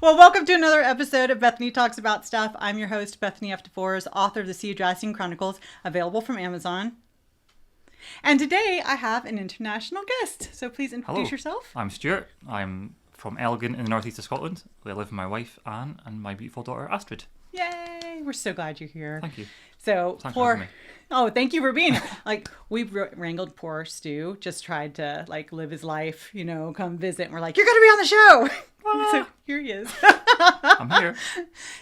Well, welcome to another episode of Bethany Talks About Stuff. I'm your host, Bethany F. DeForest, author of the Sea of Drasting Chronicles, available from Amazon. And today I have an international guest. So please introduce yourself. I'm Stuart. I'm from Elgin in the northeast of Scotland. I live with my wife, Anne, and my beautiful daughter, Astrid. Yay! We're so glad you're here. Thank you. So Thanks for having me. Oh, thank you for being here. We wrangled poor Stu, just tried to live his life, come visit. And we're like, you're going to be on the show. So here he is. I'm here.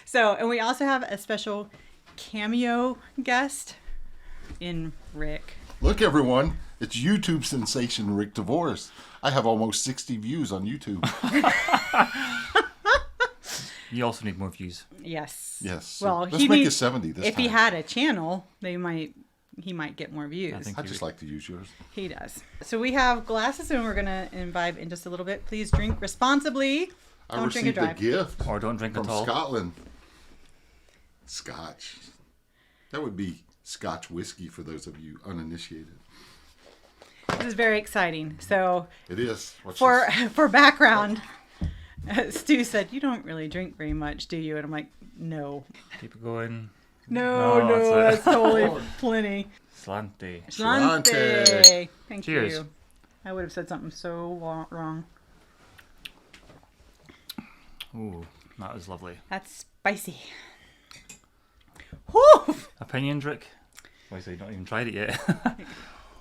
So, and we also have a special cameo guest in Rick. Look, everyone, it's YouTube sensation Rick DeForest. I have almost 60 views on YouTube. You also need more views. Yes. Yes. Well, let's make it 70 this if time. he had a channel, he might get more views. I just like to use yours. He does. So we have glasses, and we're gonna imbibe in just a little bit. Please drink responsibly. I Don't drink and received a drive. gift Or don't drink from at all. Scotland. Scotch. That would be Scotch whiskey for those of you uninitiated. This is very exciting. So It is. for background, Stu said, "You don't really drink very much, do you?" And I'm like, "No, Keep it going. no, that's totally plenty." Slante. Slante. Thank Cheers. you. I would have said something so wrong. Ooh, that was lovely. That's spicy. Whew! Opinions, Rick? Why so you've not even tried it yet? What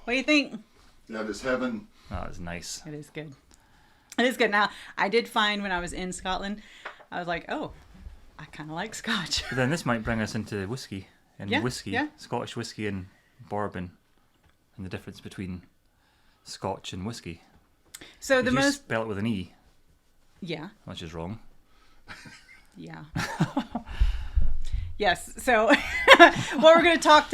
do you think? That is heaven. That is nice. It is good. It is good. Now, I did find when I was in Scotland, I was like, oh, I kind of like Scotch. But then this might bring us into whiskey. And Yeah, whiskey, yeah. Scottish whiskey and bourbon. And the difference between Scotch and whiskey. So the You most... spell it with an E, Yeah. which is wrong. Yeah. Yes. So what we're going to talk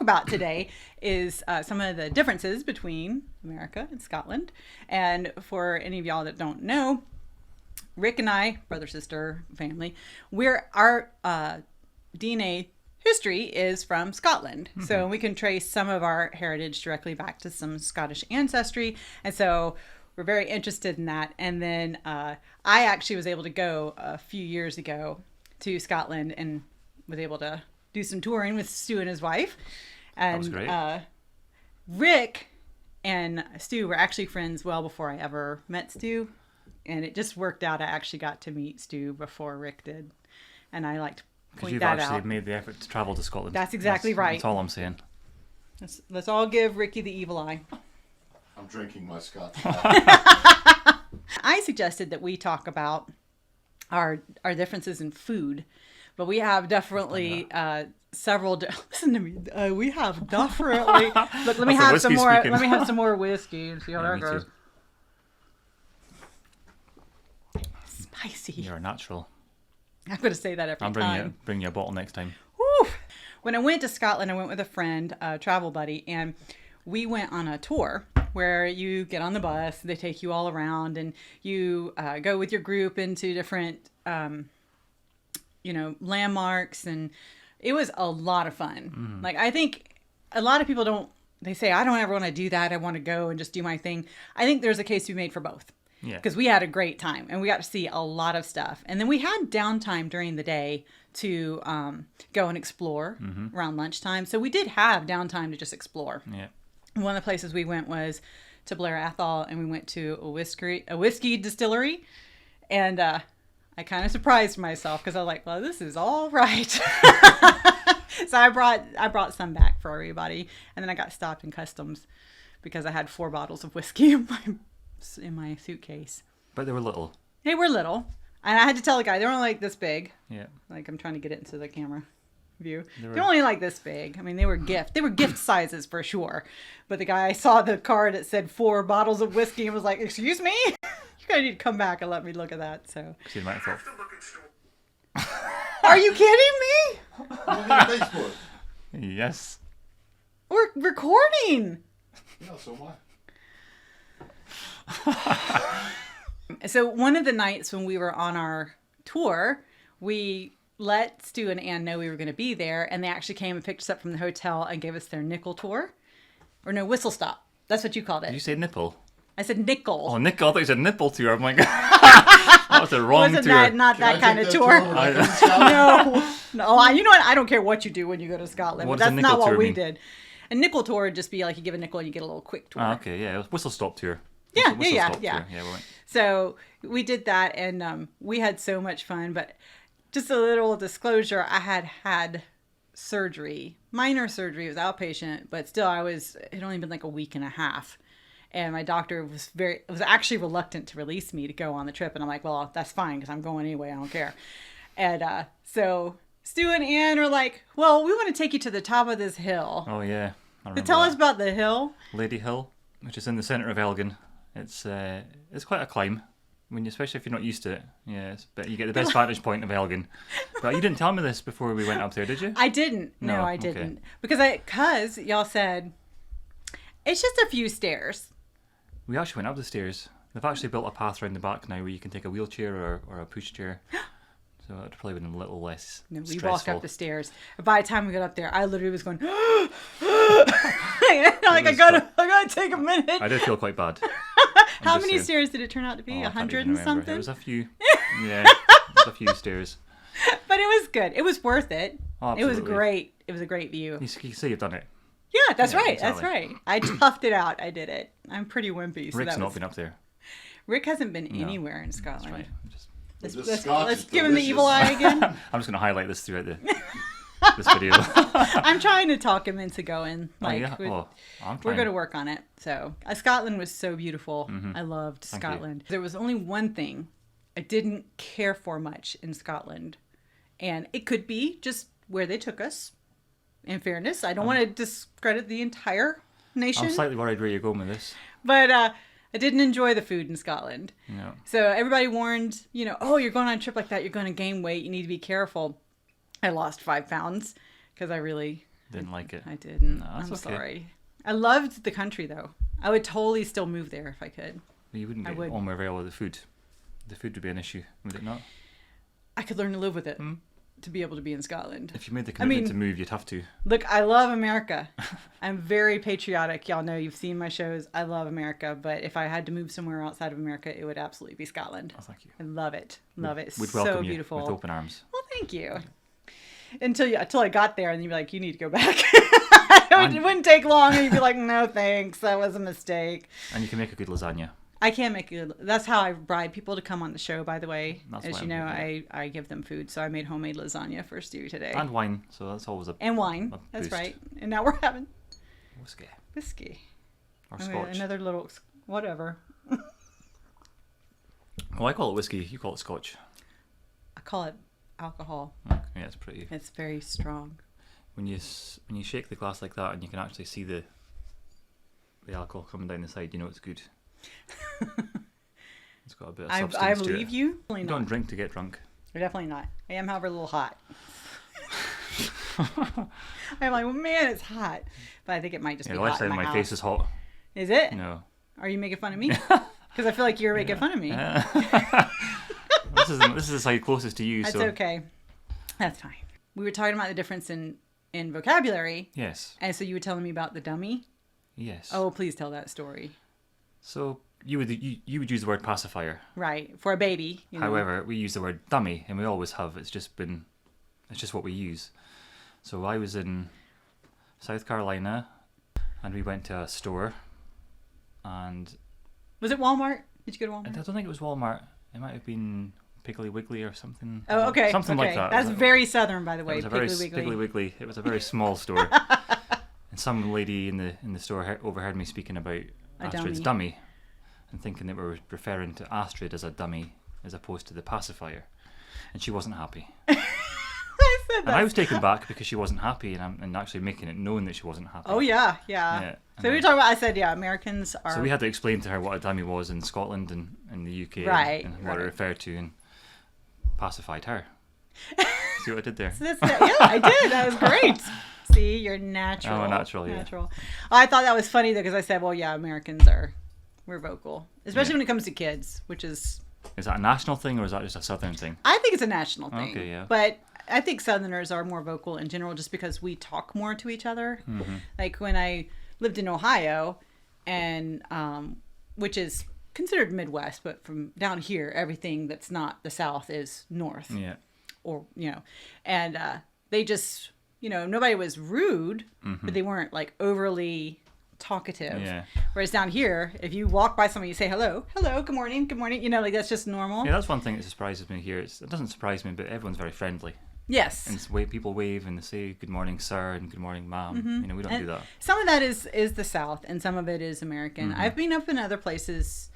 about today is some of the differences between America and Scotland. And for any of y'all that don't know, Rick and I, brother, sister, family, our DNA history is from Scotland. Mm-hmm. So we can trace some of our heritage directly back to some Scottish ancestry. And so we're very interested in that. And then I actually was able to go a few years ago to Scotland and was able to do some touring with Stu and his wife. And That was great. Rick and Stu were actually friends well before I ever met Stu. And it just worked out. I actually got to meet Stu before Rick did. And I like to Because point you've that actually out. made the effort to travel to Scotland. That's exactly right. That's all I'm saying. Let's all give Ricky the evil eye. I'm drinking my Scotch. I suggested that we talk about our differences in food, but we have definitely several. Listen to me. We have definitely. Look, let me have some more. Speaking. Let me have some more whiskey and see how that me goes. too. Spicy. You're a natural. I'm going to say that every I'm time. bring you a bottle next time. Whew. When I went to Scotland, I went with a friend, a travel buddy, and we went on a tour where you get on the bus, they take you all around, and you go with your group into different, landmarks, and it was a lot of fun. Mm. I think a lot of people they say, I don't ever want to do that. I want to go and just do my thing. I think there's a case to be made for both. Yeah. Because we had a great time and we got to see a lot of stuff. And then we had downtime during the day to go and explore around lunchtime. So we did have downtime to just explore. Yeah. One of the places we went was to Blair Athol, and we went to a whiskey distillery. And I kind of surprised myself because I was like, well, this is all right. So I brought some back for everybody. And then I got stopped in customs because I had 4 bottles of whiskey in my suitcase. But they were little. They were little. And I had to tell the guy, they were only like this big. Yeah. I'm trying to get it into the camera view. They were- They're only like this big. I mean, they were gift sizes for sure. But the guy saw the card that said 4 bottles of whiskey and was like, excuse me? You guys need to come back and let me look at that. So, So you might have thought, are you kidding me? Look at Facebook. yes. We're recording. Yeah, so am I. So one of the nights when we were on our tour, we let Stu and Ann know we were going to be there, and they actually came and picked us up from the hotel and gave us their nickel tour. Or no, whistle stop. That's what you called Did you it. say nipple? I said nickel. Oh, nickel. I thought you said nipple tour. I'm like, that was the wrong Wasn't tour. that not Can I that kind take of that tour? when I come to Scotland? No. You know what? I don't care what you do when you go to Scotland. What But does a that's not nickel what tour we mean? did. A nickel tour would just be like you give a nickel and you get a little quick tour. Ah, okay, yeah. Whistle stop tour. Yeah. Tour. Yeah, right. So we did that, and we had so much fun. But just a little disclosure, I had surgery, minor surgery. It was outpatient, but still, it had only been like a week and a half. And my doctor was actually reluctant to release me to go on the trip. And I'm like, well, that's fine because I'm going anyway. I don't care. And so Stu and Ann are like, well, we want to take you to the top of this hill. Oh, yeah. I remember Tell that. us about the hill. Lady Hill, which is in the centre of Elgin. It's quite a climb, especially if you're not used to it. Yeah, but you get the best vantage point of Elgin. But you didn't tell me this before we went up there, did you? I didn't. No, I okay. didn't. Because y'all said, it's just a few stairs. We actually went up the stairs. They've actually built a path around the back now where you can take a wheelchair or a pushchair. So it'd probably been a little less No, we stressful. walked up the stairs. By the time we got up there, I literally was going, I gotta take a minute. I did feel quite bad. How many stairs did it turn out to be? Oh, I can't 100 even and remember. something? It was a few. Yeah, it was a few stairs. But it was good. It was worth it. Oh, It was absolutely. great. It was a great view. You see you've done it. Yeah, that's Yeah, right. exactly. That's right. I toughed it out. I did it. I'm pretty wimpy. So Rick's that not was... been up there. Rick hasn't been anywhere in That's Scotland. right. Let's give him the evil eye again. I'm just going to highlight this throughout this video. I'm trying to talk him into going. Like, I'm we're trying. going to work on it. So Scotland was so beautiful. Mm-hmm. I loved Thank you. Scotland. There was only one thing I didn't care for much in Scotland. And it could be just where they took us. In fairness, I don't want to discredit the entire nation. I'm slightly worried where you're going with this. But I didn't enjoy the food in Scotland. No. So everybody warned, oh, you're going on a trip like that, you're going to gain weight. You need to be careful. I lost 5 pounds because I really Didn't like it. I didn't. No, that's I'm okay. sorry. I loved the country though. I would totally still move there if I could. Well, you wouldn't I get would. on very well with the food. The food would be an issue, would it not? I could learn to live with it to be able to be in Scotland. If you made the commitment to move, you'd have to. Look, I love America. I'm very patriotic. Y'all know, you've seen my shows. I love America. But if I had to move somewhere outside of America, it would absolutely be Scotland. Oh, thank you. I love it. Love it. We'd So welcome beautiful. you with open arms. Well, thank you. Until I got there, and you'd be like, you need to go back. It wouldn't take long, and you'd be like, no thanks, that was a mistake. And you can make a good lasagna. I can make it. That's how I bribe people to come on the show, by the way. That's As why you I'm know, doing I give them food, so I made homemade lasagna for Stu today. And wine, so that's always a And wine. a That's boost. right. And now we're having whiskey whiskey. or Okay, scotch. another little, whatever. Well, I call it whiskey. You call it scotch. I call it alcohol. Okay, yeah, it's pretty. It's very strong. When you shake the glass like that and you can actually see the alcohol coming down the side, you know it's good. It's got a bit of substance I to believe it. you. You don't drink to get drunk. Definitely not. I am, however, a little hot. I'm like, well, man, it's hot. But I think it might just Yeah, be the left hot side in of my my house. face is hot. Is it? No. Are you making fun of me? Because I feel like you're making fun of me. This is the side closest to you. That's so okay. That's fine. We were talking about the difference in vocabulary. Yes. And so you were telling me about the dummy. Yes. Oh, please tell that story. So you would use the word pacifier. Right. For a baby. You know. However, we use the word dummy, and we always have. It's just what we use. So I was in South Carolina, and we went to a store, and Was it Walmart? Did you go to I Walmart? don't think it was Walmart. It might have been Piggly Wiggly or something. Oh, okay. Something okay. like that. That's It was- very southern, by the It way. was a very Piggly Wiggly. It was a very small store, and some lady in the store overheard me speaking about Astrid's dummy, and thinking that we were referring to Astrid as a dummy as opposed to the pacifier, and she wasn't happy. I said And that. I was taken back because she wasn't happy, and actually making it known that she wasn't happy. Oh, yeah. Yeah, So we were talking about, I said, yeah, Americans are... So we had to explain to her what a dummy was in Scotland and in the UK, Right, and what it right. referred to, and pacified her. See what I did there? Yeah, I did. That was great. See, you're natural. Oh, natural, yeah. Natural. I thought that was funny, though, because I said, well, yeah, we're vocal. Especially Yeah. when it comes to kids, which is... Is that a national thing or is that just a southern thing? I think it's a national thing. Okay, yeah. But I think Southerners are more vocal in general just because we talk more to each other. Mm-hmm. Like when I lived in Ohio and which is considered Midwest, but from down here, everything that's not the South is North. Yeah. Or, and they just, nobody was rude, but they weren't like overly talkative. Yeah. Whereas down here, if you walk by somebody, you say hello, good morning, like that's just normal. Yeah, that's one thing that surprises me here. It doesn't surprise me, but everyone's very friendly. Yes. And it's the way people wave and they say good morning, sir, and good morning, ma'am. We don't do that. Some of that is the South, and some of it is American. I've been up in other places,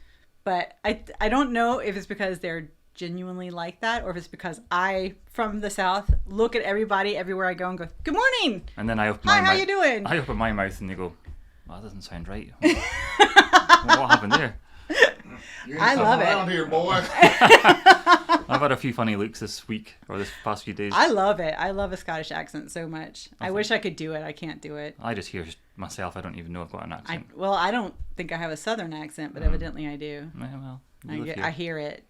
but I don't know if it's because they're genuinely like that, or if it's because I, from the South, look at everybody everywhere I go and go, good morning. And then I open my mouth. Hi, how you doing? I open my mouth and they go, well, that doesn't sound right. What happened there? I love it. Around here, boy. I've had a few funny looks this week or this past few days. I love it. I love a Scottish accent so much. I wish I could do it. I can't do it. I just hear myself. I don't even know I've got an accent. I don't think I have a Southern accent, but evidently I do. Yeah, well, I hear it.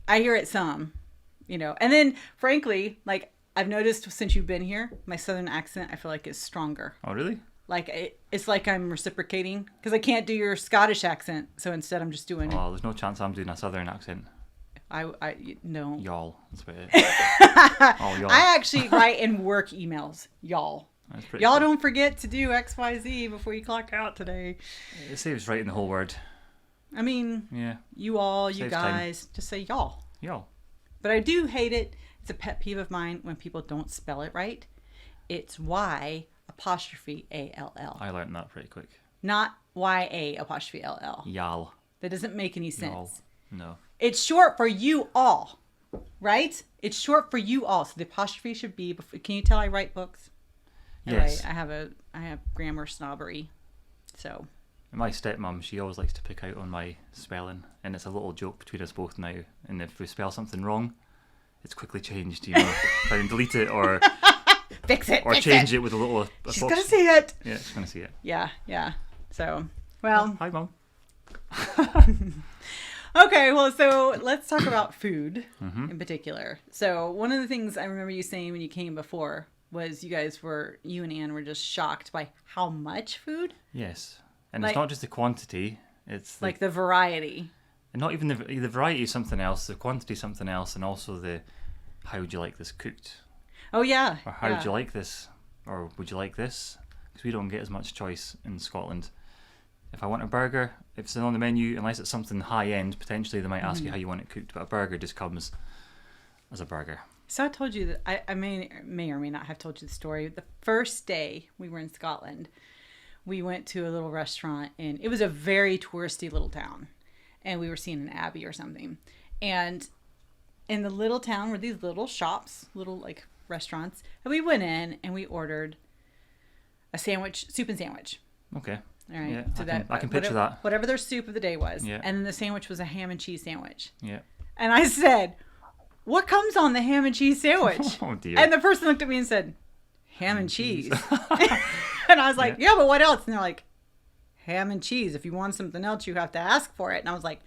I hear it some, And then, frankly, like I've noticed since you've been here, my Southern accent I feel like is stronger. Oh, really? Like it's like I'm reciprocating because I can't do your Scottish accent, so instead I'm just doing it. Oh, there's no chance I'm doing a Southern accent. No. Y'all. That's about it. Oh, y'all. I actually write in work emails, y'all. That's pretty Y'all cool. don't forget to do XYZ before you clock out today. It saves writing the whole word. I mean, Yeah. you all, you Saves guys, just say y'all. Y'all. But I do hate it. It's a pet peeve of mine when people don't spell it right. It's Y apostrophe A-L-L. I learned that pretty quick. Not Y-A apostrophe L-L. Y'all. That doesn't make any sense. Y'all. No. It's short for you all, right? It's short for you all. So the apostrophe should be before. Can you tell I write books? Yes. I have grammar snobbery. So. My stepmom, she always likes to pick out on my spelling, and it's a little joke between us both now. And if we spell something wrong, it's quickly changed. Try and delete it or fix it, or change it with a little. She's gonna see it. Yeah, she's gonna see it. Yeah. So, well. Hi, Mom. Okay, well, so let's talk about food in particular. So one of the things I remember you saying when you came before was you and Anne were just shocked by how much food. Yes, and it's not just the quantity; it's like the variety. And not even the variety is something else, the quantity is something else, and also the how would you like this cooked? Oh yeah. Or how would you like this? Or would you like this? Because we don't get as much choice in Scotland. If I want a burger, if it's on the menu, unless it's something high end, potentially they might ask you how you want it cooked. But a burger just comes as a burger. So I told you that I may or may not have told you the story. The first day we were in Scotland, we went to a little restaurant, and it was a very touristy little town, and we were seeing an abbey or something. And in the little town were these little shops, little like restaurants, and we went in and we ordered a sandwich, soup and sandwich. Okay. All right. Yeah, So I can picture that. Whatever their soup of the day was. Yeah. And then the sandwich was a ham and cheese sandwich. Yeah. And I said, what comes on the ham and cheese sandwich? Oh dear. And the person looked at me and said, ham and cheese. And I was like, yeah, but what else? And they're like, ham and cheese. If you want something else, you have to ask for it. And I was like,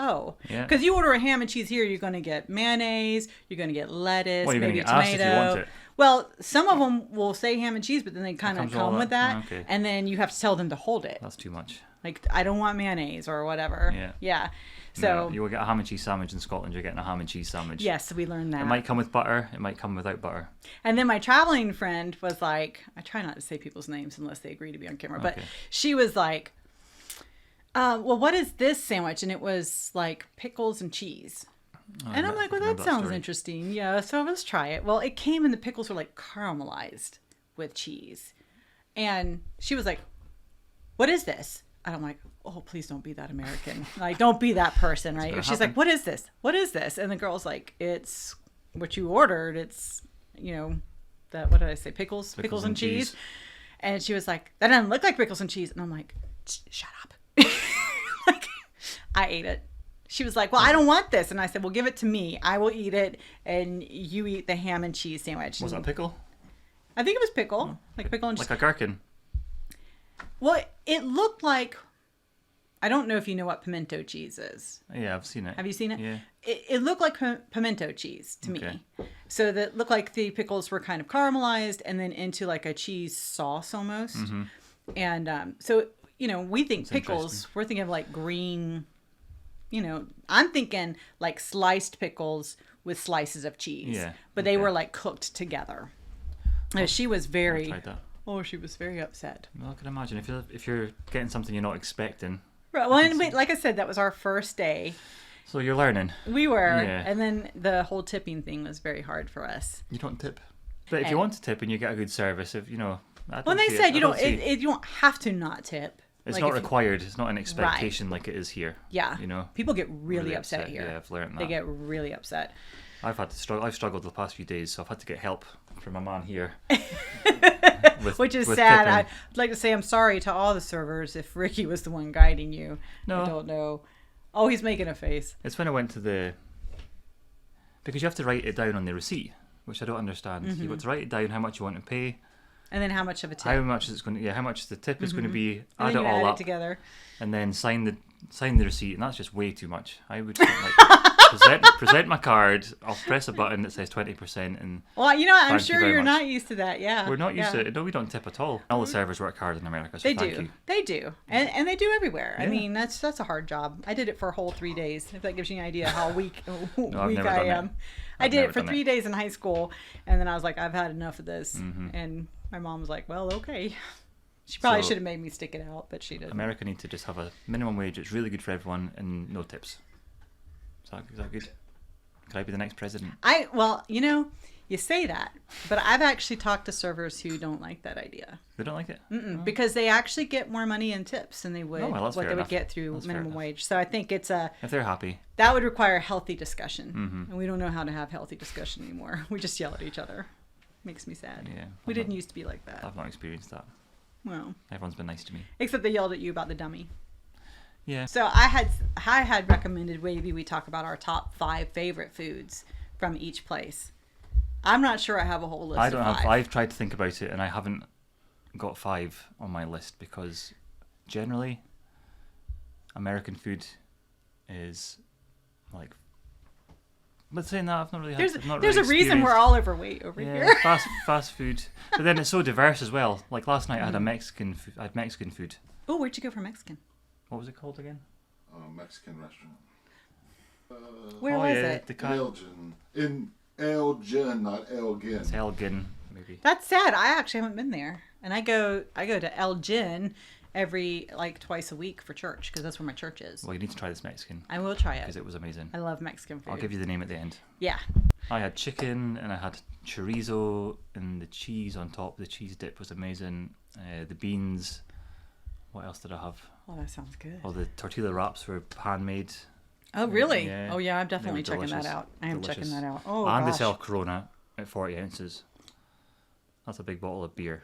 oh. Yeah. Because you order a ham and cheese here, you're going to get mayonnaise, you're going to get lettuce, Well, you're maybe gonna get asked tomato. if you want it. Well, some of them will say ham and cheese, but then they kind of comes all come with that. okay. And then you have to tell them to hold it. That's too much. Like, I don't want mayonnaise or whatever. Yeah. So, No, you will get a ham and cheese sandwich in Scotland, you're getting a ham and cheese sandwich. yes, we learned that. It might come with butter, it might come without butter. And then my traveling friend was like, I try not to say people's names unless they agree to be on camera, but Okay. she was like, well, what is this sandwich? And it was like pickles and cheese. And I'm like, well, that sounds interesting. Yeah, so let's try it. Well, it came and the pickles were like caramelized with cheese. And she was like, what is this? And I'm like, oh, please don't be that American. Like, don't be that person, right? She's like, what is this? What is this? And the girl's like, it's what you ordered. It's, that, what did I say? Pickles and cheese. And she was like, that doesn't look like pickles and cheese. And I'm like, shut up. Like, I ate it. She was like, well, I don't want this. And I said, well, give it to me. I will eat it. And you eat the ham and cheese sandwich. Was that pickle? I think it was pickle. Like pickle and cheese. Like a gherkin? Well, it looked like, I don't know if you know what pimento cheese is. Yeah, I've seen it. Have you seen it? Yeah. It looked like pimento cheese to Okay. me. So that looked like the pickles were kind of caramelized and then into like a cheese sauce almost. Mm-hmm. And so we think That's pickles. interesting. We're thinking of like green. I'm thinking like sliced pickles with slices of cheese. Yeah, But they okay. were like cooked together. She was I've very. tried that. Oh, she was very upset. Well, I can imagine if you're getting something you're not expecting. Right. Well, and like I said, that was our first day. So you're learning. We were, Yeah. and then the whole tipping thing was very hard for us. You don't tip. But if you And- want to tip and you get a good service, if I Well, don't they see said I you don't don't. see- You don't have to not tip. It's Like, not if you- required. It's not an expectation like it is here. Yeah. People get really upset here. Yeah, I've learned that. They get really upset. I've struggled the past few days, so I've had to get help from a man here. Which is with sad. tipping. I'd like to say I'm sorry to all the servers if Ricky was the one guiding you. No. I don't know. Oh, he's making a face. It's when I went to because you have to write it down on the receipt, which I don't understand. You've got to write it down how much you want to pay, And then how much of a tip? how much is how much the tip is going to be, and add then it you all add up, it together. and then sign the receipt, and that's just way too much. I would present my card. I'll press a button that says 20%, and Well, I'm Thank you sure very you're much. not used to that. Yeah. we're not used yeah. to it. No, we don't tip at all. All the servers work hard in America, so They thank do. you. They do. And they do everywhere. I Yeah. mean, that's a hard job. I did it for a whole 3 days. If that gives you an idea how weak I've weak never I done it. am. I I've did never it for done 3 it. days in high school, and then I was like, I've had enough of this. Mhm. And my mom was like, well, okay. She probably So- should have made me stick it out, but she didn't. America need to just have a minimum wage. It's really good for everyone, and no tips. Is that good? Could I be the next president? Well, you say that, but I've actually talked to servers who don't like that idea. They don't like it. Because they actually get more money in tips than they would Oh, well, that's what fair they would enough. get through That's fair minimum enough. wage. So I think it's If they're happy, that would require healthy discussion, Mhm. and we don't know how to have healthy discussion anymore. We just yell at each other. Makes me sad. yeah. We didn't used to be like that. I've not experienced that. Well, Everyone's been nice to me. except they yelled at you about the dummy. Yeah. So I had recommended maybe we talk about our top 5 favorite foods from each place. I'm not sure I have a whole list. I don't of have. 5. I've tried to think about it, and I haven't got 5 on my list because generally, American food is like. But saying that, I've not really had. I've not There's really a reason we're experienced- all overweight over Yeah, here. fast food. But then it's so diverse as well. Like last night, I had I had Mexican food. Oh, where'd you go for Mexican? What was it called again? Mexican restaurant. Where was yeah, it? the Elgin. In Elgin, not Elgin. It's Elgin, maybe. That's sad. I actually haven't been there, and I go to Elgin every twice a week for church because that's where my church is. Well, you need to try this Mexican I will try because it. it was amazing. I love Mexican food. I'll give you the name at the end. Yeah. I had chicken and I had chorizo and the cheese on top. The cheese dip was amazing. The beans. What else did I have? Oh, that sounds good. Oh, the tortilla wraps were handmade. Oh, really? Yeah. Oh, yeah. I'm definitely They were checking that delicious. out. I am checking Delicious. that out. Oh, And gosh. they sell Corona at 40 ounces. That's a big bottle of beer.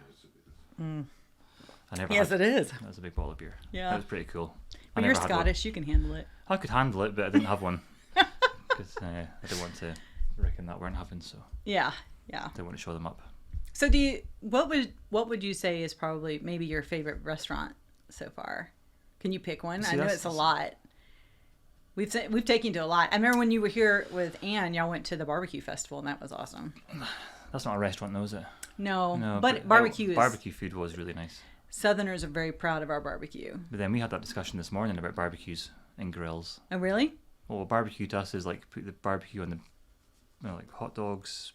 I never Yes, had, it is. That was a big bottle of beer. Yeah. That was pretty cool. I But you're never had one. Scottish. You can handle it. I could handle it, but I didn't have one. Because I didn't want to reckon that weren't having, so Yeah. Yeah. I didn't want to show them up. So what would you say is probably maybe your favorite restaurant so far? Can you pick one? See, I know that's- it's a lot. We've taken you to a lot. I remember when you were here with Anne, y'all went to the barbecue festival, and that was awesome. That's not a restaurant, though, is it? No, No, but barbecue food was really nice. Southerners are very proud of our barbecue. But then we had that discussion this morning about barbecues and grills. Oh, really? Well, barbecue to us is like put the barbecue on the, like hot dogs,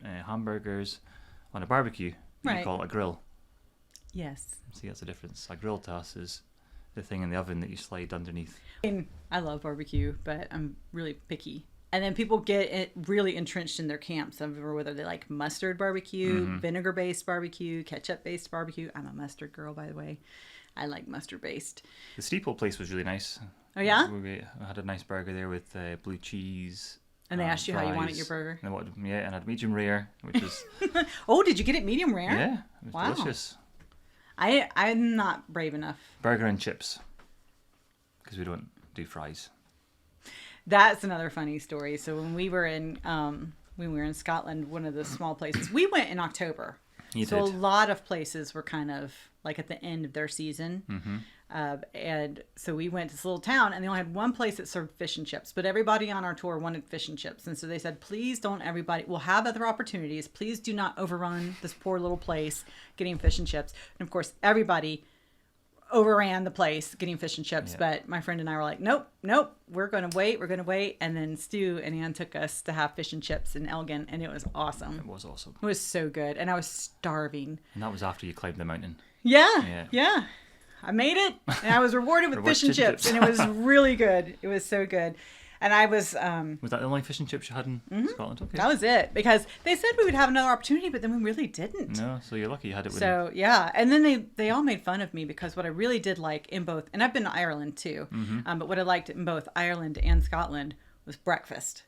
hamburgers, on a barbecue. Right. You call it a grill. Yes. See, that's the difference. A grill to us is the thing in the oven that you slide underneath. I love barbecue, but I'm really picky. And then people get it really entrenched in their camps over whether they like mustard barbecue, vinegar-based barbecue, ketchup-based barbecue. I'm a mustard girl, by the way. I like mustard-based. The Steeple place was really nice. Oh, yeah? We had a nice burger there with blue cheese. And they asked you how you wanted fries. your burger? And and I had medium rare, which was Oh, did you get it medium rare? yeah, it was Wow. delicious. I'm not brave enough. Burger and chips, because we don't do fries. That's another funny story. So when we were in Scotland, one of the small places, we went in October. You So did. a lot of places were kind of like at the end of their season. Mm-hmm. And so we went to this little town and they only had one place that served fish and chips, but everybody on our tour wanted fish and chips. And so they said, please don't we'll have other opportunities. Please do not overrun this poor little place getting fish and chips. And of course, everybody overran the place getting fish and chips. But my friend and I were like, nope, we're going to wait. And then Stu and Ann took us to have fish and chips in Elgin, and it was awesome. It was awesome. It was so good, and I was starving. And that was after you climbed the mountain. Yeah. I made it, and I was rewarded with fish and chips, and it was really good. It was so good. And I was... was that the only fish and chips you had in Scotland? Okay. That was it, because they said we would have another opportunity, but then we really didn't. No, so you're lucky you had it with So, yeah. And then they all made fun of me, because what I really did like in both... And I've been to Ireland, too. But what I liked in both Ireland and Scotland was breakfast.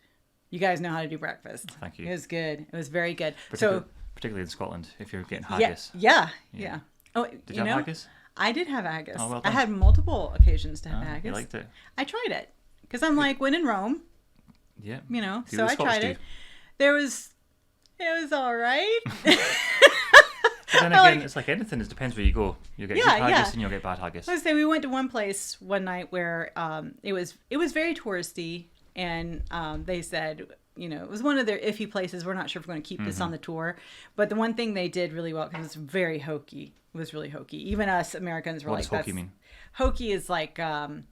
You guys know how to do breakfast. Thank you. It was good. It was very good. Particularly in Scotland, if you're getting haggis. Yeah. Oh, Did you have haggis? I did have haggis. Oh, well I done. had multiple occasions to have haggis. You liked it? I tried it. Because I'm like, when in Rome, Yeah. so I tried it. It was all right. But then again, it's like anything. It depends where you go. You'll get good haggis and you'll get bad haggis. I was say we went to one place one night where it was very touristy, and they said, it was one of their iffy places. We're not sure if we're going to keep this on the tour, but the one thing they did really well, because it's very hokey. It was really hokey. Even us Americans were What like, does hokey mean? Hokey is like kind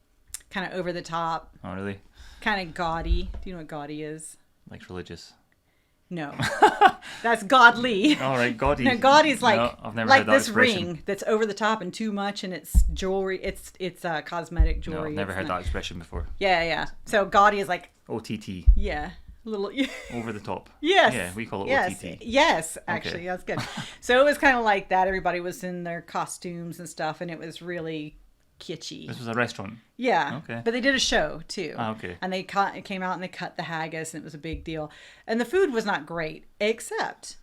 of over the top. Oh, really? Kind of gaudy. Do you know what gaudy is? Like religious. No, that's godly. All right, gaudy. No, gaudy's like I've never like heard that this expression. ring that's over the top and too much, and it's jewelry. It's cosmetic jewelry. No, I've never heard that expression before. Yeah. So gaudy is like OTT. yeah, little Over the top. Yes. Yeah, we call it yes. OTT. Yes, actually, Okay. that's good. So it was kind of like that. Everybody was in their costumes and stuff, and it was really kitschy. This was a restaurant. Yeah. Okay. But they did a show too. Ah, okay. And it came out and they cut the haggis, and it was a big deal. And the food was not great, except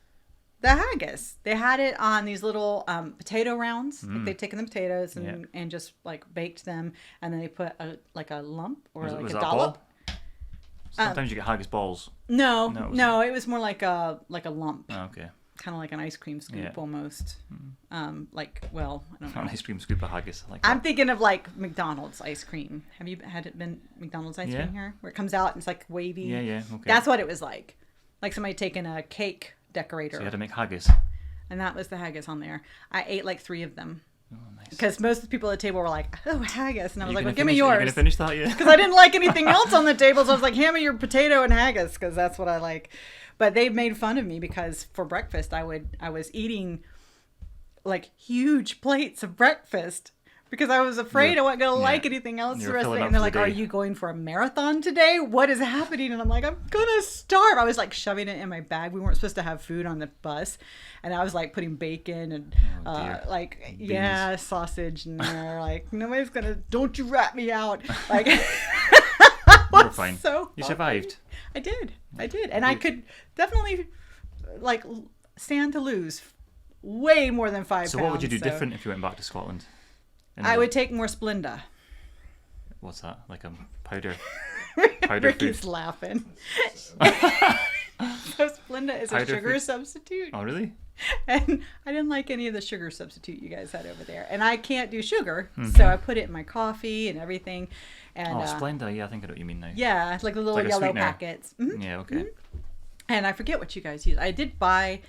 the haggis. They had it on these little potato rounds. Like they'd taken the potatoes and just like baked them, and then they put a lump or Was like it a a dollop. ball? Sometimes you get haggis balls. No, No, it was more like a lump. Oh, okay. Kind of like an ice cream scoop Yeah. almost. I don't know. An ice cream scoop of haggis. I like I'm that. thinking of like McDonald's ice cream. Have you had it been McDonald's ice cream here? Where it comes out and it's like wavy. Yeah, okay. That's what it was like. Like somebody taking a cake decorator. So you had to make haggis. And that was the haggis on there. I ate like 3 of them. Oh, nice. Because most of the people at the table were like, oh, haggis. And I was like, well, give me Are you yours. going to finish that, yeah? Because I didn't like anything else on the table. So I was like, hand me your potato and haggis, because that's what I like. But they made fun of me because for breakfast I was eating like huge plates of breakfast because I was afraid I wasn't going to like anything else the rest of the day. And they're like, are you going for a marathon today? What is happening? And I'm like, I'm going to starve. I was like shoving it in my bag. We weren't supposed to have food on the bus. And I was like putting bacon and Beans. sausage in there. Like, nobody's going to, don't you rat me out. Like, You were fine. So you survived. I did. And I could definitely like stand to lose way more than 5 pounds. So what would you do different if you went back to Scotland? I would take more Splenda. What's that? Like a powder Ricky's food? laughing. So Splenda is Powder a sugar food? substitute. Oh, really? And I didn't like any of the sugar substitute you guys had over there. And I can't do sugar, so I put it in my coffee and everything. And Splenda. Yeah, I think I know what you mean now. yeah, like the little Like a yellow sweetener. packets. Mhm. Yeah, okay. And I forget what you guys use. I did buy,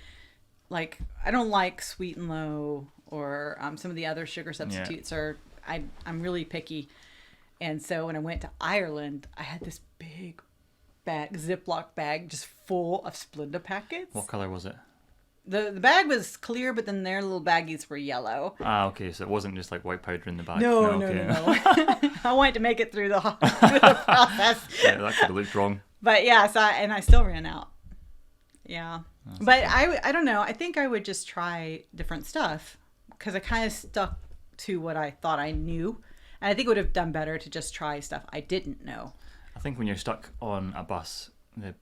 like, I don't like Sweet and Low or some of the other sugar substitutes. I'm really picky. And so when I went to Ireland, I had this big bag, Ziploc bag, just full of Splenda packets. What colour was it? The bag was clear, but then their little baggies were yellow. Ah, okay. So it wasn't just like white powder in the bag. No. I wanted to make it through the process. Yeah, that could have looked wrong. But yeah, so I still ran out. Yeah. But I don't know. I think I would just try different stuff because I kind of stuck to what I thought I knew. And I think it would have done better to just try stuff I didn't know. I think when you're stuck on a bus, the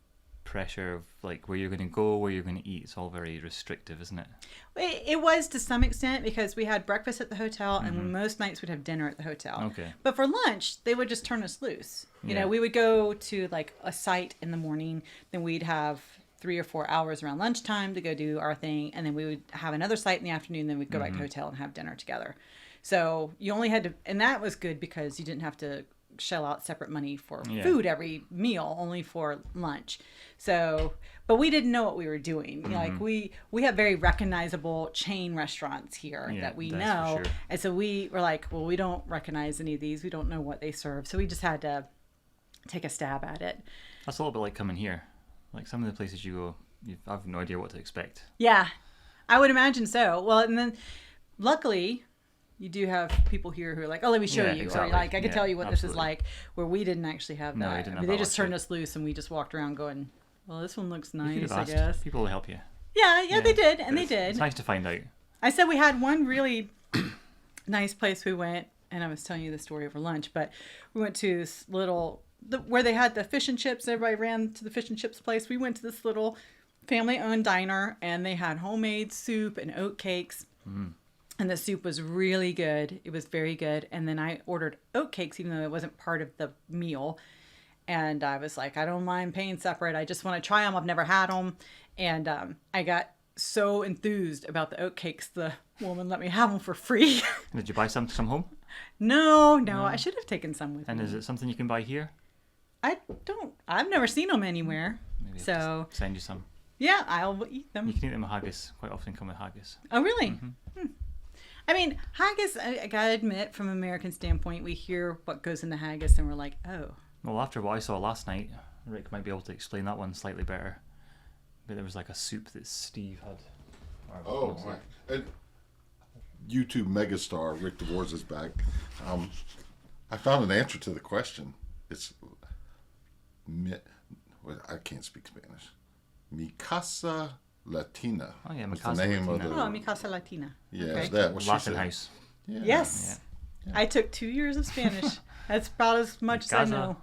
pressure of like where you're going to go, where you're going to eat, it's all very restrictive, isn't it? It was to some extent because we had breakfast at the hotel and most nights we'd have dinner at the hotel. Okay. But for lunch, they would just turn us loose. You Yeah. know, we would go to like a site in the morning, then we'd have 3 or 4 hours around lunchtime to go do our thing, and then we would have another site in the afternoon, then we'd go back to the hotel and have dinner together. So you only had to, and that was good because you didn't have to shell out separate money for Yeah. food every meal, only for lunch. So, but we didn't know what we were doing. Like we have very recognizable chain restaurants here Yeah, that we that's know. for sure. And so we were like, well, we don't recognize any of these. We don't know what they serve. So we just had to take a stab at it. That's a little bit like coming here. Like some of the places you go, I have no idea what to expect. Yeah, I would imagine so. Well, and then luckily, you do have people here who are like, oh, let me show Yeah, you. exactly. Or like, I can Yeah, tell you what this is absolutely. like, where we didn't actually have No, that. we didn't I have mean, that they just turned luxury. us loose and we just walked around going, well, this one looks You could nice, have I asked. guess. People will help you. Yeah, they did. And they It's did. nice to find out. I said we had one really nice place we went, and I was telling you the story over lunch, but we went to this little, where they had the fish and chips. Everybody ran to the fish and chips place. We went to this little family-owned diner, and they had homemade soup and oat cakes. And the soup was really good. It was very good. And then I ordered oat cakes, even though it wasn't part of the meal. And I was like, I don't mind paying separate. I just want to try them. I've never had them. And I got so enthused about the oat cakes, the woman let me have them for free. Did you buy some to come home? No, I should have taken some with And me. is it something you can buy here? I've never seen them anywhere. Maybe I'll So, just send you some. yeah, I'll eat them. You can eat them with haggis. Quite often come with haggis. Oh, really? I mean, haggis, I gotta admit, from an American standpoint, we hear what goes into haggis and we're like, oh. Well, after what I saw last night, Rick might be able to explain that one slightly better. But there was like a soup that Steve had. Or Oh, what was my. it? And YouTube megastar Rick DeVores is back. I found an answer to the question. It's I can't speak Spanish. Mi Casa Latina. Oh, yeah, Mi What's Casa the name Latina. of Oh, the? Mi Casa Latina. Yeah, Okay. is that what she Latin said? house. Yeah. Yes. I took 2 years of Spanish. That's about as much as I Casa. know.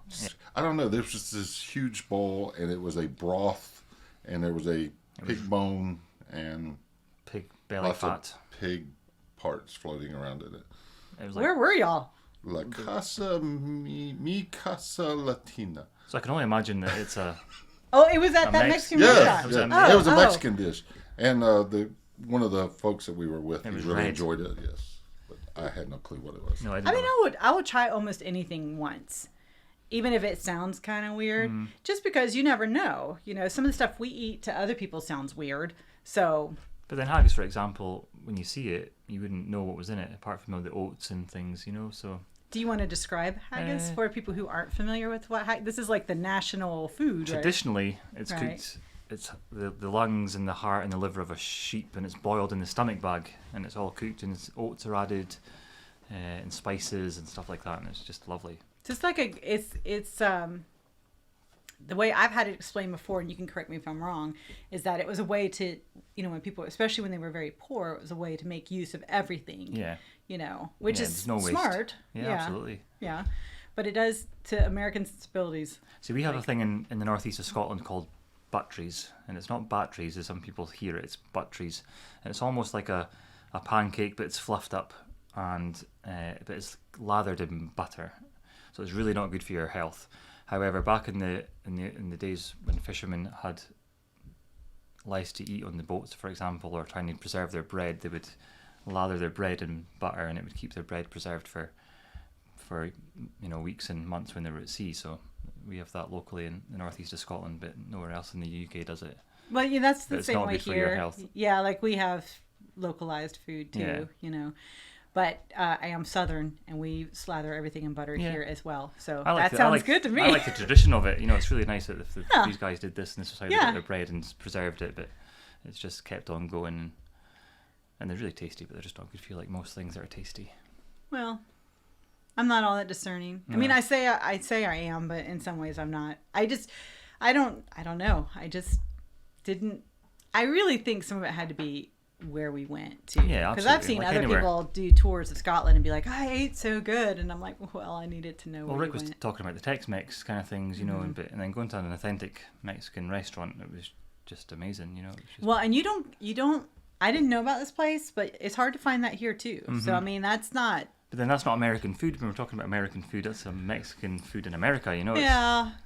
I don't know. There was just this huge bowl, and it was a broth, and there was a pig bone and Pig belly lots fat. of pig parts floating around in it. It was like, Where were y'all? La Casa Mi Casa Latina. so I can only imagine that it's a. Oh, it was at A that Mex- Mexican Yeah, restaurant. yeah. Oh, It was a oh. Mexican dish, and one of the folks that we were with, he was really red. enjoyed it. Yes, but I had no clue what it was. No, I didn't I mean, know. I would try almost anything once, even if it sounds kind of weird, Mm. just because you never know. You know, some of the stuff we eat to other people sounds weird. So, But then haggis, for example, when you see it, you wouldn't know what was in it apart from all the oats and things, you know. So do you want to describe haggis for people who aren't familiar with what haggis? This is like the national food, right? traditionally, it's Right. cooked. It's the lungs and the heart and the liver of a sheep, and it's boiled in the stomach bag, and it's all cooked, and oats are added, and spices and stuff like that, and it's just lovely. So it's like it's the way I've had it explained before, and you can correct me if I'm wrong, is that it was a way to, you know, when people, especially when they were very poor, it was a way to make use of everything. Yeah. You know, which Yeah, is there's no waste. smart. Yeah, absolutely. Yeah, but it does to American sensibilities. See, we have a thing in the northeast of Scotland called butteries, and it's not batteries as some people hear it, it's butteries. And it's almost like a pancake, but it's fluffed up, and but it's lathered in butter. So it's really not good for your health. However, back in the days when fishermen had lice to eat on the boats, for example, or trying to preserve their bread, they would lather their bread in butter, and it would keep their bread preserved for weeks and months when they were at sea. So we have that locally in the northeast of Scotland, but nowhere else in the UK does it. Well, yeah, that's the It's same not way good for your here. health. Yeah, like we have localized food too. Yeah. You know, but I am Southern, and we slather everything in butter Yeah. here as well. So I like that sounds good to me. I like the tradition of it. You know, it's really nice that Yeah. these guys did this, and this was how they Yeah. got their bread and preserved it. But it's just kept on going, and they're really tasty. But they're just not good for you, like most things that are tasty. Well, I'm not all that discerning. I mean, I say I am, but in some ways I'm not. I don't know. I just didn't. I really think some of it had to be where we went to. Yeah, because I've absolutely. seen Like other anywhere. people do tours of Scotland and be like, I ate so good, and I'm like, well, I needed to know Well, where Rick we was went. talking about the Tex-Mex kind of things, you know, Mm-hmm. and then going to an authentic Mexican restaurant, it was just amazing, you know. It was just, Well, and you don't. I didn't know about this place, but it's hard to find that here too. Mm-hmm. So I mean, that's not. but then that's not American food. When we're talking about American food, that's a Mexican food in America, you know.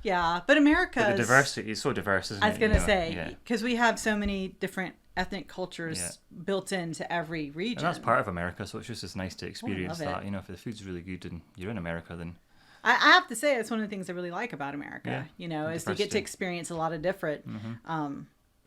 Yeah, but America. But the diversity is so diverse, isn't it? I was gonna you know? say Yeah. because we have so many different ethnic cultures Yeah. built into every region. And that's part of America, so it's just as nice to experience love it. that. You know, if the food's really good and you're in America, then I have to say, it's one of the things I really like about America, Yeah. is to get to experience a lot of different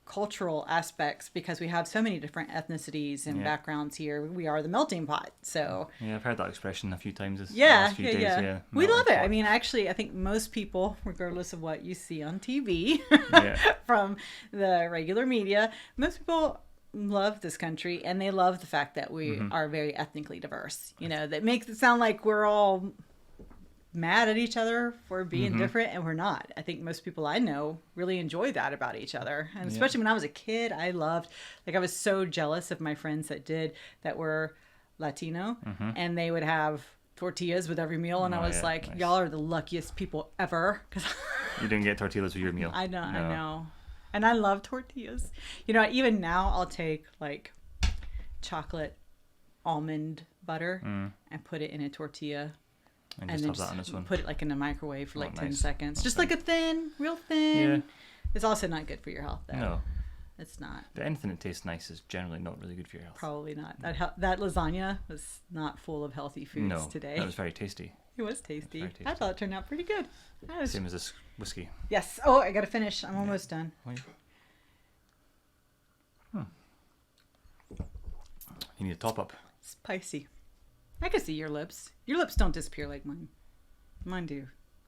cultural aspects, because we have so many different ethnicities and backgrounds here. We are the melting pot. So Yeah, I've heard that expression a few times this yeah, last few days. Yeah. We Melting love it. pot. I mean, actually, I think most people, regardless of what you see on TV Yeah. from the regular media, most people love this country, and they love the fact that we are very ethnically diverse. That makes it sound like we're all mad at each other for being different, and we're not. I think most people I know really enjoy that about each other, and especially when I was a kid, I was so jealous of my friends that were Latino, and they would have tortillas with every meal, and I was like, nice. y'all are the luckiest people ever, because You didn't get tortillas with your meal. I know, No. I know, and I love tortillas. Even now I'll take like chocolate almond butter and put it in a tortilla. And And just then have that on this one. put it like in the microwave for like 10 nice. seconds. Just Okay. like real thin. Yeah. It's also not good for your health, though. No. It's not. But anything that tastes nice is generally not really good for your health. Probably not. That lasagna was not full of healthy foods No, today. that was very tasty. It was tasty. very I tasty. thought it turned out pretty good. Same as this whiskey. Yes. Oh, I got to finish. I'm almost done. You need a top up. Spicy. I can see your lips. Your lips don't disappear like mine. Mine do.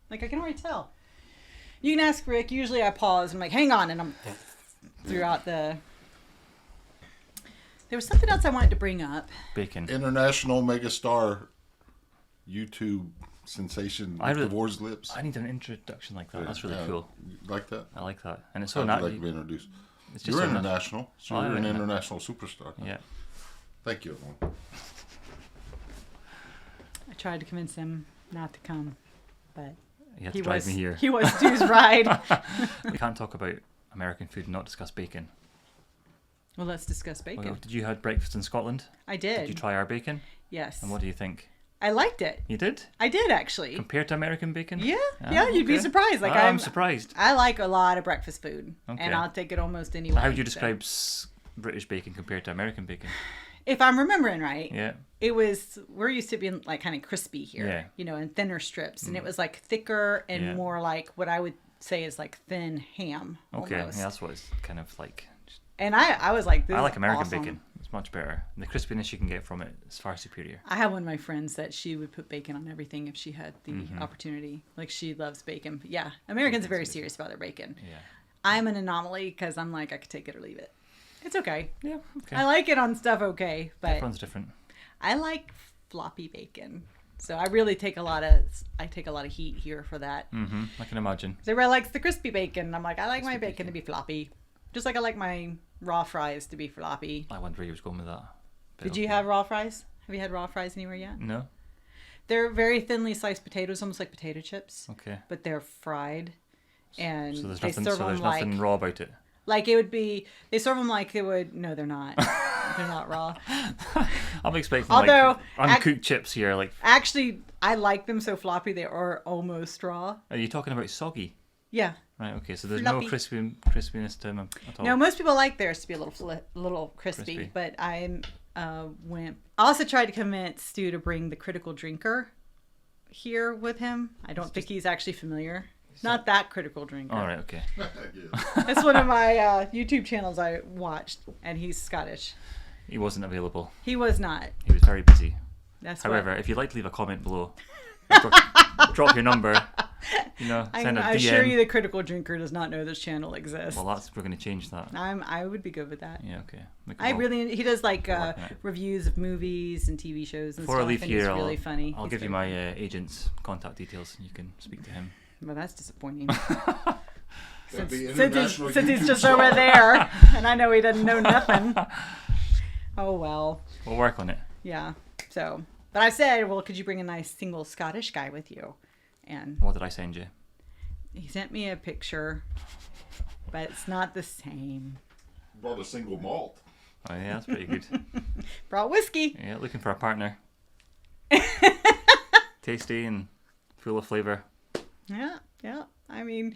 Like, I can already tell. You can ask Rick. Usually I pause and I'm like, hang on, and I'm throughout the... There was something else I wanted to bring up. Bacon. International megastar YouTube sensation I really- Divorce Lips. I need an introduction like that. That's really Yeah. cool. You like that? I like that. And it's so How'd you not. like to be introduced? It's just You're so nat- international, so Oh, you're I'm an interna- international superstar. Yeah. Thank you, everyone. I tried to convince him not to come, but You had to drive was me here. he was to his ride. We can't talk about American food and not discuss bacon. Well, let's discuss bacon. Well, did you have breakfast in Scotland? I did. Did you try our bacon? Yes. And what do you think? I liked it. You did? I did, actually. Compared to American bacon? Yeah, Ah, yeah, you'd be okay. surprised. Like I'm surprised. I like a lot of breakfast food, Okay. and I'll take it almost anyway. How would you so. describe British bacon compared to American bacon? If I'm remembering right, Yeah. we're used to being like kind of crispy here, Yeah. in thinner strips, and it was like thicker and Yeah. more like what I would say is like thin ham. Okay. almost. Yeah, that's what it's kind of like. And I was like, this I like is American awesome. bacon. It's much better. And the crispiness you can get from it is far superior. I have one of my friends that she would put bacon on everything if she had the Mm-hmm. opportunity. Like, she loves bacon. But yeah, Americans are very serious about their bacon. Yeah. I'm an anomaly because I'm like, I could take it or leave it. It's okay. Yeah. Okay. I like it on stuff okay, but Everyone's different. I like floppy bacon. So I really take a lot of heat here for that. I can imagine. So everybody likes the crispy bacon. I'm like, I like my Crispy bacon to be floppy. Just like I like my raw fries to be floppy. I wonder where you was going with that. But Did you okay. have raw fries? Have you had raw fries anywhere yet? No? They're very thinly sliced potatoes, almost like potato chips, Okay. but they're fried. And So there's they nothing. serve So there's them like nothing raw about it. it would be. They serve them like they would. No, they're not. They're not raw. I'm expecting Although, like uncooked chips here. Like, Actually, I like them so floppy they are almost raw. are you talking about soggy? Yeah. Right. Okay. So there's Floppy. no crispiness to them at all. No, most people like theirs to be a little crispy, Crispy. but I went. I also tried to convince Stu to bring the Critical Drinker here with him. I don't think he's actually familiar. Not that Critical Drinker. All right. Okay. It's one of my YouTube channels I watched, and he's Scottish. He wasn't available. He was not. He was very busy. That's However, what, if you'd like to leave a comment below, drop your number. Send a I DM. assure you, the Critical Drinker does not know this channel exists. Well, we're going to change that. I would be good with that. Yeah. Okay. He does like work on it. reviews of movies and TV shows and Before I stuff. leave and here, he's really funny. I'll He's give you very my agent's contact details, and you can speak to him. Well, that's disappointing. That'd be Since international he's YouTube just star. over there, and I know he doesn't know nothing. Oh well, We'll work on it. yeah. So, but I said, well, could you bring a nice single Scottish guy with you? And What did I send you? he sent me a picture, but it's not the same. Brought a single malt. Oh yeah, that's pretty good. Brought whiskey. Yeah, looking for a partner. Tasty and full of flavour. Yeah, yeah. I mean,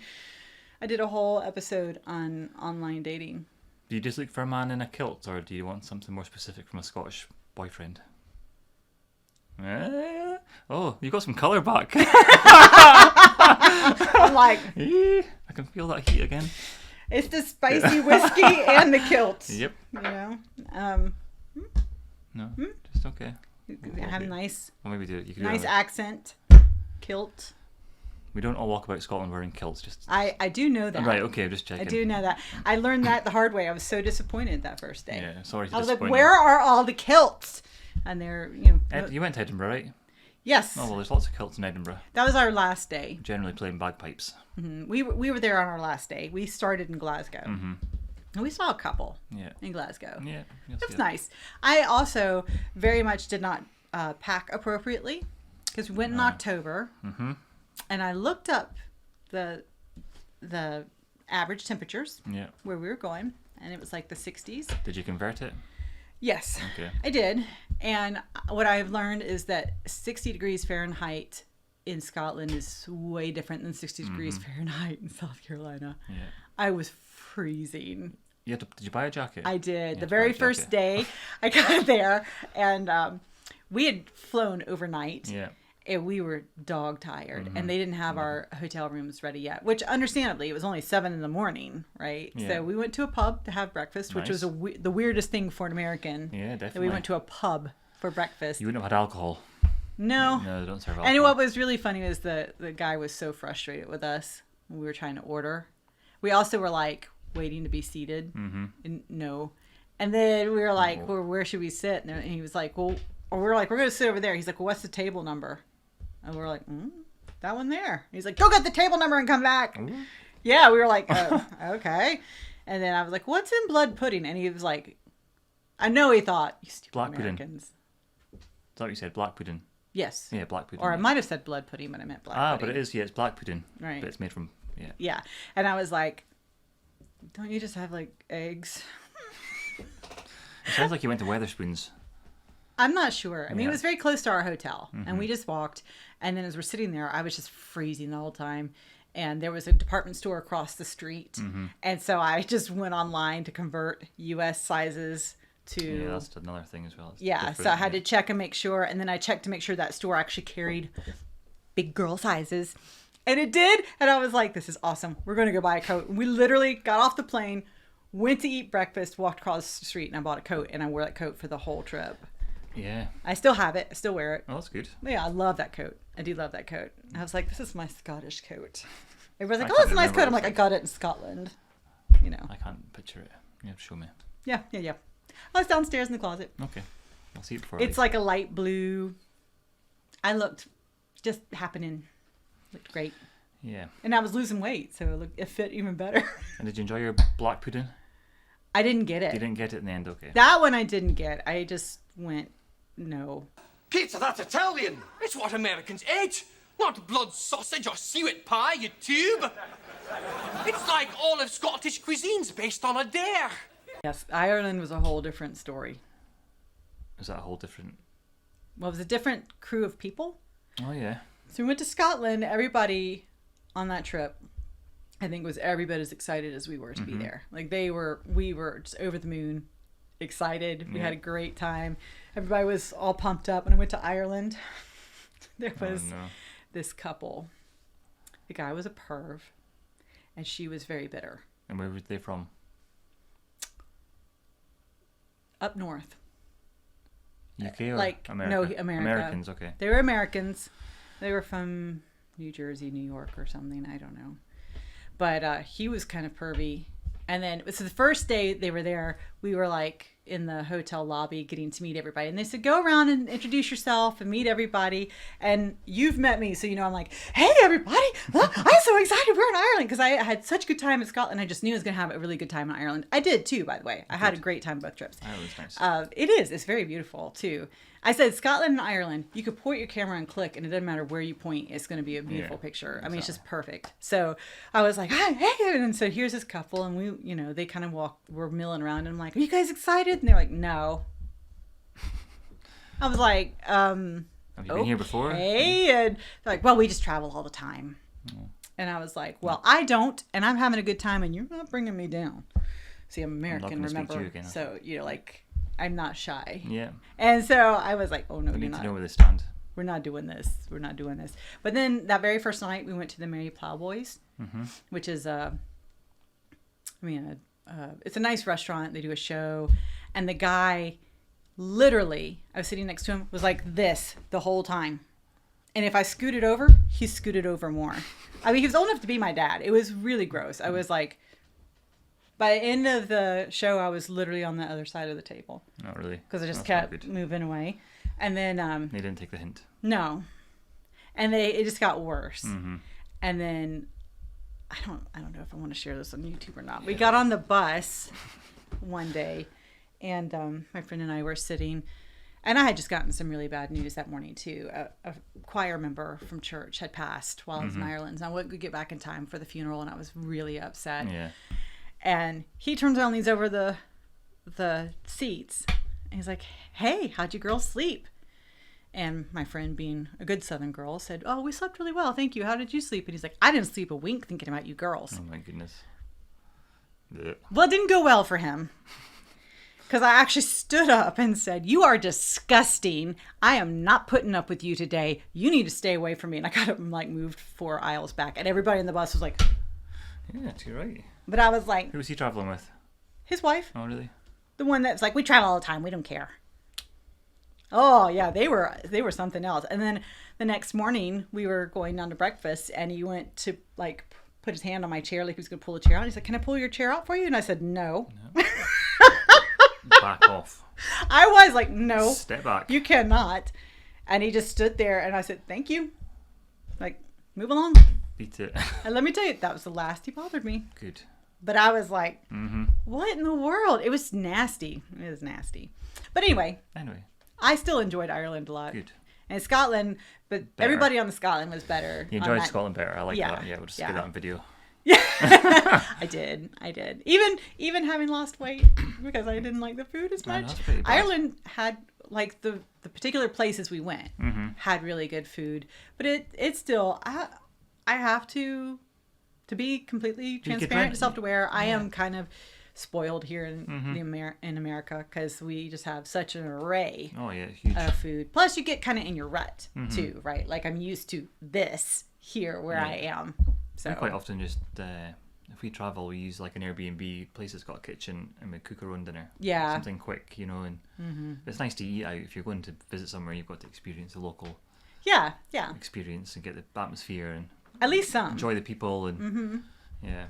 I did a whole episode on online dating. Do you just look for a man in a kilt, or do you want something more specific from a Scottish boyfriend? Oh, you've got some colour back. I'm like, I can feel that heat again. it's the spicy whiskey and the kilt. Yep. You know, No, just okay. I have nice, Well, maybe you can nice do accent, kilt. We don't all walk about Scotland wearing kilts. Just I do know that. right. Okay, I'm just checking. I do know that. I learned that the hard way. I was so disappointed that first day. Yeah, sorry to I was like, disappoint where are all the kilts? And they're, you went to Edinburgh, right? yes. Oh well, there's lots of kilts in Edinburgh. That was our last day. Generally playing bagpipes. We were there on our last day. We started in Glasgow. Mm-hmm. And we saw a couple Yeah. in Glasgow. Yeah. It was nice. I also very much did not pack appropriately because we went in October. Mm-hmm. And I looked up the average temperatures Yeah. where we were going, and it was like the 60s. Did you convert it? Yes, Okay. I did. And what I've learned is that 60 degrees Fahrenheit in Scotland is way different than 60 degrees Fahrenheit in South Carolina. Yeah. I was freezing. Did you buy a jacket? I did. Yeah, The buy very a first jacket. day I got there, and we had flown overnight. Yeah. And we were dog tired, and they didn't have our hotel rooms ready yet, which understandably, it was only 7 a.m, right? Yeah. So we went to a pub to have breakfast, which was Nice. the weirdest thing for an American. Yeah, That definitely. we went to a pub for breakfast. You wouldn't have had alcohol. No. No, they don't serve alcohol. And what was really funny was the guy was so frustrated with us when we were trying to order. We also were like waiting to be seated. Mm-hmm. And no. And then we were like, well, where should we sit? And he was like, well, or we were like, we're going to sit over there. He's like, well, what's the table number? And we were like, that one there. He's like, go get the table number and come back. Ooh. Yeah, we were like, oh, okay. And then I was like, what's in blood pudding? And he was like, I know he thought, you stupid Black pudding. Americans. Is that what you said? Black pudding. Yes. Yeah, black pudding. Or I yeah. might have said blood pudding, but I meant black pudding. But it is. Yeah, it's black pudding. Right. But it's made from. Yeah. Yeah. And I was like, don't you just have like eggs? It sounds like you went to Weatherspoons. I'm not sure. I mean, Yeah. it was very close to our hotel, and we just walked. And then as we're sitting there, I was just freezing the whole time. And there was a department store across the street. And so I just went online to convert U.S. sizes to... Yeah, that's another thing as well. It's Yeah, different, so I had to check and make sure. And then I checked to make sure that store actually carried big girl sizes. And it did. And I was like, this is awesome. We're going to go buy a coat. And we literally got off the plane, went to eat breakfast, walked across the street, and I bought a coat. And I wore that coat for the whole trip. Yeah. I still have it. I still wear it. Oh, that's good. Yeah, I love that coat. I do love that coat. I was like, this is my Scottish coat. Everybody's like, I oh, can't it's a nice remember coat. what I'm like, it's I got it in Scotland. You know. I can't picture it. You have to show me. Yeah. Oh, it's downstairs in the closet. Okay. I'll see it before I It's leave. like a light blue. I looked just happening. Looked great. Yeah. And I was losing weight, so it fit even better. And did you enjoy your black pudding? I didn't get it. You didn't get it in the end, okay. That one I didn't get. I just went, no. Pizza, that's Italian. It's what Americans eat. Not blood sausage or suet pie, you tube. It's like all of Scottish cuisine's based on a dare. Yes, Ireland was a whole different story. Is that a whole different... Well, it was a different crew of people. Oh, yeah. So we went to Scotland. Everybody on that trip, I think, was every bit as excited as we were to be there. Like we were just over the moon, excited. We had a great time. Everybody was all pumped up. When I went to Ireland, there was this couple. The guy was a perv, and she was very bitter. And where were they from? Up north. UK or Like, America? no, America. Americans, okay. They were Americans. They were from New Jersey, New York or something. I don't know. But he was kind of pervy. And then, so the first day they were there, we were like in the hotel lobby getting to meet everybody. And they said, go around and introduce yourself and meet everybody. And you've met me, so you know I'm like, hey, everybody. I'm so excited. We're in Ireland. Because I had such a good time in Scotland. I just knew I was going to have a really good time in Ireland. I did too, by the way. I had a great time both trips. Ireland's nice. It is. It's very beautiful too. I said Scotland and Ireland, you could point your camera and click, and it doesn't matter where you point, it's going to be a beautiful picture. I mean, it's just perfect. So I was like, hi, hey, and so here's this couple, and we, you know, they kind of were milling around, and I'm like, are you guys excited? And they're like, no. I was like, Have you been here before? Hey, and they're like, well, we just travel all the time. And I was like, well, I don't, and I'm having a good time, and you're not bringing me down. See, I'm American, gonna speak to remember? you again. So, you know, like, I'm not shy. Yeah. And so I was like, oh no, We you're need to not. know where they stand. We're not doing this. We're not doing this. But then that very first night, we went to the Merry Plowboys, which is it's a nice restaurant. They do a show, and the guy, literally, I was sitting next to him, was like this the whole time. And if I scooted over, he scooted over more. I mean, he was old enough to be my dad. It was really gross. I was like, by the end of the show, I was literally on the other side of the table. Not really. Because I just That's not kept good. moving away. And then... They didn't take the hint. No. And it just got worse. Mm-hmm. And then... I don't know if I want to share this on YouTube or not. We got on the bus one day, and my friend and I were sitting... And I had just gotten some really bad news that morning, too. A choir member from church had passed while I was in Ireland. And I wouldn't get back in time for the funeral, and I was really upset. Yeah. And he turns around and leans over the seats. And he's like, hey, how'd you girls sleep? And my friend, being a good Southern girl, said, oh, we slept really well. Thank you. How did you sleep? And he's like, I didn't sleep a wink thinking about you girls. Oh, my goodness. Blech. Well, it didn't go well for him. Because I actually stood up and said, you are disgusting. I am not putting up with you today. You need to stay away from me. And I got up and moved 4 aisles back. And everybody in the bus was like... Yeah, you're right. But I was like... Who was he traveling with? His wife. Oh, really? The one that's like, we travel all the time. We don't care. Oh, yeah. They were something else. And then the next morning, we were going down to breakfast. And he went to put his hand on my chair like he was going to pull the chair out. He's like, can I pull your chair out for you? And I said, no. Back off. I was like, no. Step back. You cannot. And he just stood there, and I said, thank you. Like, move along. Beat it. And let me tell you, that was the last he bothered me. Good. But I was like, what in the world? It was nasty. It was nasty. But anyway, I still enjoyed Ireland a lot. Good. And Scotland, but Better. Everybody on the Scotland was better. You on enjoyed that. Scotland better. I like Yeah. that. Yeah, we'll just Yeah. get that on video. I did. Even having lost weight because I didn't like the food as Man, much. that's pretty bad. Ireland had the particular places we went had really good food, but it's still I have to be completely transparent, self-aware. I am kind of spoiled here in in America because we just have such an array Huge. of food. Plus, you get kind of in your rut too, right? Like I'm used to this here where I am. So We quite often just, if we travel, we use like an Airbnb place that's got a kitchen and we cook our own dinner. Yeah. Something quick, and it's nice to eat out. If you're going to visit somewhere, you've got to experience the local experience and get the atmosphere and at least some. enjoy the people and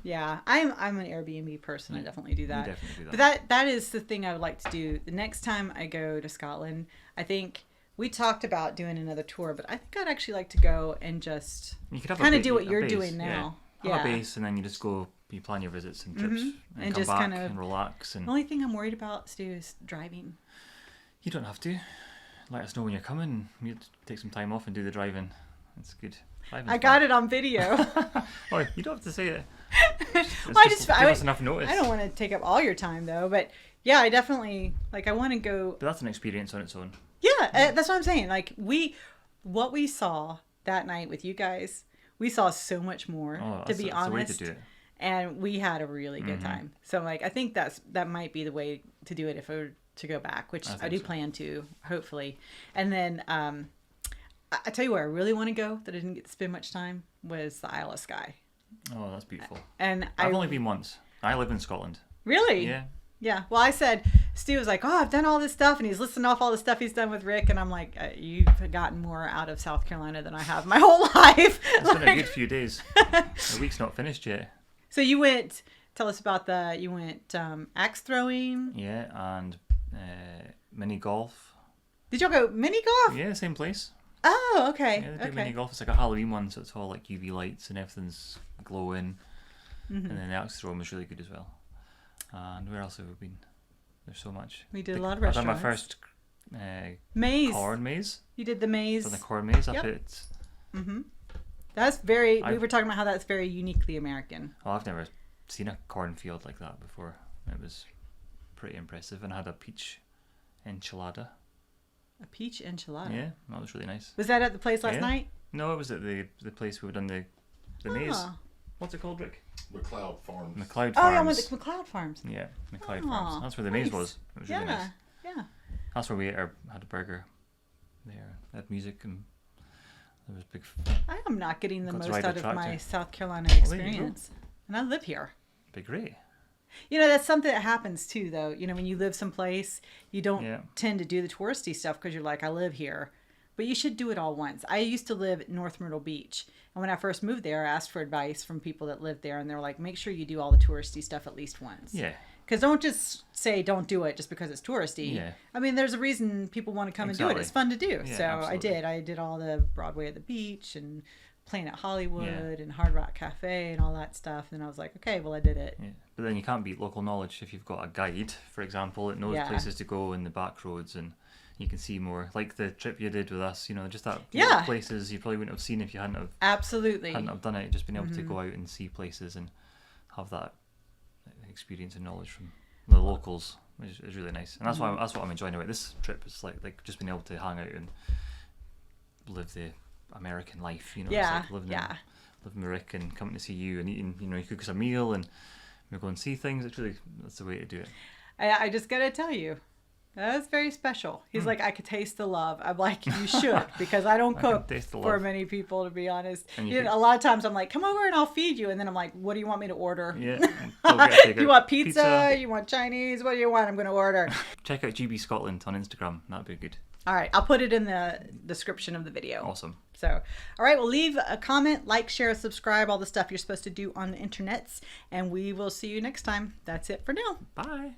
Yeah, I'm an Airbnb person. I definitely do that. You definitely do But that. that is the thing I would like to do. The next time I go to Scotland, I think we talked about doing another tour, but I think I'd actually like to go and just You could have kind a of do what a you're base, doing now. Have a base and then you just go, you plan your visits and trips and come just back kind of- and relax. And The only thing I'm worried about, Stu, is driving. you don't have to. Let us know when you're coming. You take some time off and do the driving. It's good. I got it on video. Oh, you don't have to say it. Well, Give us enough notice. I don't want to take up all your time though, but yeah, I definitely I want to go. But that's an experience on its own. Yeah, that's what I'm saying. Like what we saw that night with you guys, we saw so much more. To be honest, the way to do it. And we had a really good time. So I think that might be the way to do it if I were to go back, which I do plan to, hopefully. And then I tell you where I really want to go that I didn't get to spend much time was the Isle of Skye. Oh, that's beautiful. And I've only been once. I live in Scotland. Really? Yeah. Yeah. Well, I said, Stu was like, oh, I've done all this stuff. And he's listing off all the stuff he's done with Rick. And I'm like, you've gotten more out of South Carolina than I have my whole life. It's been a good few days. The week's not finished yet. So you went, tell us about you went axe throwing. Yeah, and mini golf. Did y'all go mini golf? Yeah, same place. Oh, okay. Yeah, they do okay. mini golf. It's like a Halloween one, so it's all like UV lights and everything's glowing. And then the axe throwing was really good as well. And where else have we been? There's so much. We did a lot of I've done my restaurants. first maze. corn maze. You did the maze. Done the corn maze up Yep. at... That's very, we were talking about how that's very uniquely American. Oh, I've never seen a cornfield like that before. It was pretty impressive. And I had a peach enchilada. A peach enchilada. Yeah, that was really nice. Was that at the place last Yeah. night? No, it was at the place we've done the maze. Ah. What's it called, Rick? McLeod Farms. McLeod Farms. Oh, yeah, I went to McLeod Farms. Yeah, McLeod Oh, Farms. That's where the maze nice. was. It was really nice. Yeah. That's where we had a burger there. Had music and there was big. I am not getting the Got to most ride the out of my tractor. South Carolina there you go. experience. And I live here. Big great. You know, that's something that happens too, though. You know, when you live someplace, you don't Yeah. tend to do the touristy stuff because you're like, I live here. But you should do it all once. I used to live at North Myrtle Beach. And when I first moved there, I asked for advice from people that lived there. And they were like, make sure you do all the touristy stuff at least once. Yeah. Because don't just say don't do it just because it's touristy. Yeah. I mean, there's a reason people want to come and do it. Exactly. It's fun to do. Yeah, So absolutely. I did all the Broadway at the beach and Planet Hollywood and Hard Rock Cafe and all that stuff. And I was like, okay, well, I did it. Yeah. But then you can't beat local knowledge if you've got a guide, for example, that knows Yeah. places to go in the back roads and you can see more. Like the trip you did with us, you know, just that Yeah. little places you probably wouldn't have seen if you Absolutely. hadn't have done it. Just being able to go out and see places and have that experience and knowledge from the locals is really nice. And that's why that's what I'm enjoying about this trip. It's like just being able to hang out and live the American life. You know, Yeah, it's like living yeah. living with Rick and coming to see you and eating. You know, you cook us a meal and we go and see things. It's really that's the way to do it. I just got to tell you, that's very special. He's like, I could taste the love. I'm like, you should, because I don't I can cook taste the for love. many people, to be honest. And you You know, could- a lot of times I'm like, come over and I'll feed you. And then I'm like, what do you want me to order? Yeah. Go get a takeout. You want pizza? You want Chinese? What do you want? I'm going to order. Check out GB Scotland on Instagram. That'd be good. All right. I'll put it in the description of the video. Awesome. So, all right. Well, leave a comment, like, share, subscribe, all the stuff you're supposed to do on the internets. And we will see you next time. That's it for now. Bye.